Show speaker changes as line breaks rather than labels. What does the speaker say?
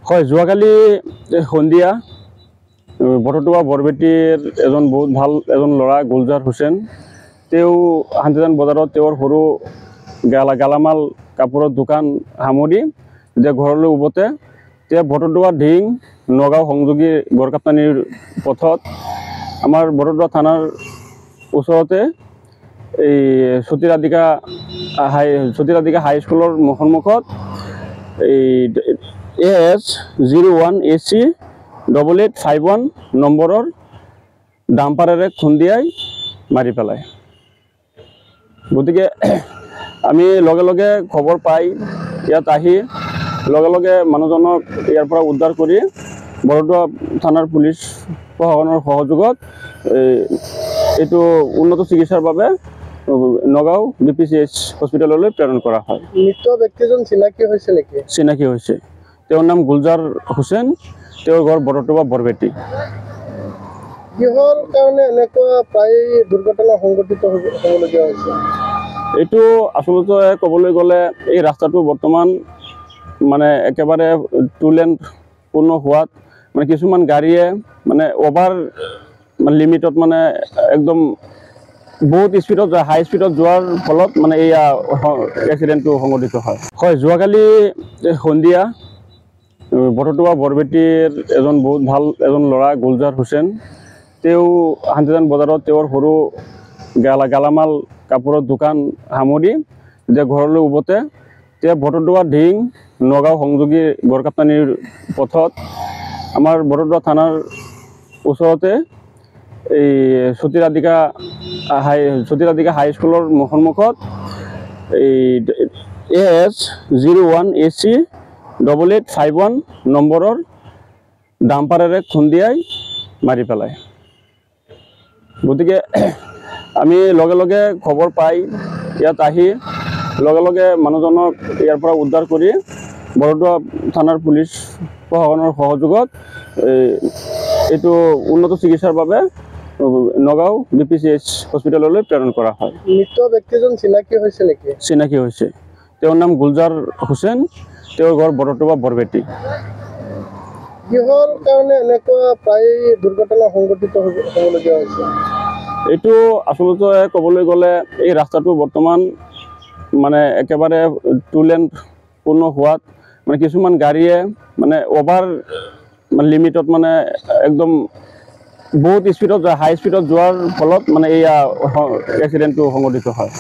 হয়, যোৱাকালি সন্ধিয়া বৰটোৱা বৰবেটিৰ এজন বহুত ভাল এজন ল'ৰা গুলজাৰ হুছেইন তেওঁ শান্তিদান বজাৰত তেওঁৰ সৰু গালামাল কাপোৰৰ দোকান সামৰি যে ঘৰলৈ উভতে তেওঁ বৰটোৱা ঢিং নগাঁও সংযোগী গড়কাপ্তানিৰ পথত আমাৰ বৰটোৱা থানাৰ ওচৰতে এই সতীৰাধিকা হাইস্কুলৰ সন্মুখত এই AS01 AC 8851 নম্বৰৰ ডাম্পাৰেৰে খুন্দিয়াই মাৰি পেলায়। গতিকে আমি লগে লগে খবৰ পাই ইয়াত আহি লগে লগে মানুহজনক ইয়াৰ পৰা উদ্ধাৰ কৰি বৰটোৱা থানাৰ পুলিচ প্ৰশাসনৰ সহযোগত এইটো উন্নত চিকিৎসাৰ বাবে নগাঁও BPCH হস্পিটেললৈ প্ৰেৰণ কৰা হয়।
মৃত ব্যক্তিজন চিনাকি হৈছে নেকি?
চিনাকি হৈছে, তেওঁৰ নাম গুলজাৰ হুছেইন, তেওঁৰ ঘৰ বৰটোৱা বৰবেটি।
কিহৰ কাৰণে এনেকুৱা প্ৰায় দুৰ্ঘটনা সংঘটিত হ'বলগীয়া হৈছে?
এইটো আচলতে ক'বলৈ গ'লে এই ৰাস্তাটো বৰ্তমান মানে একেবাৰে টু লেন পূৰ্ণ হোৱাত মানে কিছুমান গাড়ীয়ে মানে অভাৰ লিমিটত মানে একদম বহুত স্পীডত যায়, হাই স্পীডত যোৱাৰ ফলত মানে এয়া এক্সিডেণ্টটো সংঘটিত হয়। হয়, যোৱাকালি সন্ধিয়া বৰটোৱা বৰবেটিৰ এজন বহুত ভাল এজন ল'ৰা গুলজাৰ হুছেইন তেওঁ শান্তিদান বজাৰত তেওঁৰ সৰু গালামাল কাপোৰৰ দোকান সামৰি যে ঘৰলৈ উভতে তেওঁ বৰটোৱা ঢিং নগাঁও সংযোগী গড়কাপ্তানিৰ পথত আমাৰ বৰটোৱা থানাৰ ওচৰতে এই সতীৰাধিকা হাইস্কুলৰ সন্মুখত এই AS01 AC 8851 নম্বৰৰ ডাম্পাৰেৰে খুন্দিয়াই মাৰি পেলায়। গতিকে আমি লগে লগে খবৰ পাই ইয়াত আহি লগে লগে মানুহজনক ইয়াৰ পৰা উদ্ধাৰ কৰি বৰটোৱা থানাৰ পুলিচ প্ৰশাসনৰ সহযোগত এইটো উন্নত চিকিৎসাৰ বাবে নগাঁও BPCH হস্পিটেললৈ প্ৰেৰণ কৰা হয়।
মৃত ব্যক্তিজন চিনাকি হৈছে নেকি?
চিনাকি হৈছে, তেওঁৰ নাম গুলজাৰ হুছেইন, তেওঁৰ ঘৰ বৰটোৱা বৰবেটি।
কিহৰ কাৰণে এনেকুৱা প্ৰায় দুৰ্ঘটনা সংঘটিত হ'বলগীয়া হৈছে?
এইটো আচলতে ক'বলৈ গ'লে এই ৰাস্তাটো বৰ্তমান মানে একেবাৰে টু লেন পূৰ্ণ হোৱাত মানে কিছুমান গাড়ীয়ে মানে অভাৰ লিমিটত মানে একদম বহুত স্পীডত যায়, হাই স্পীডত যোৱাৰ ফলত মানে এয়া এক্সিডেণ্টটো সংঘটিত হয়।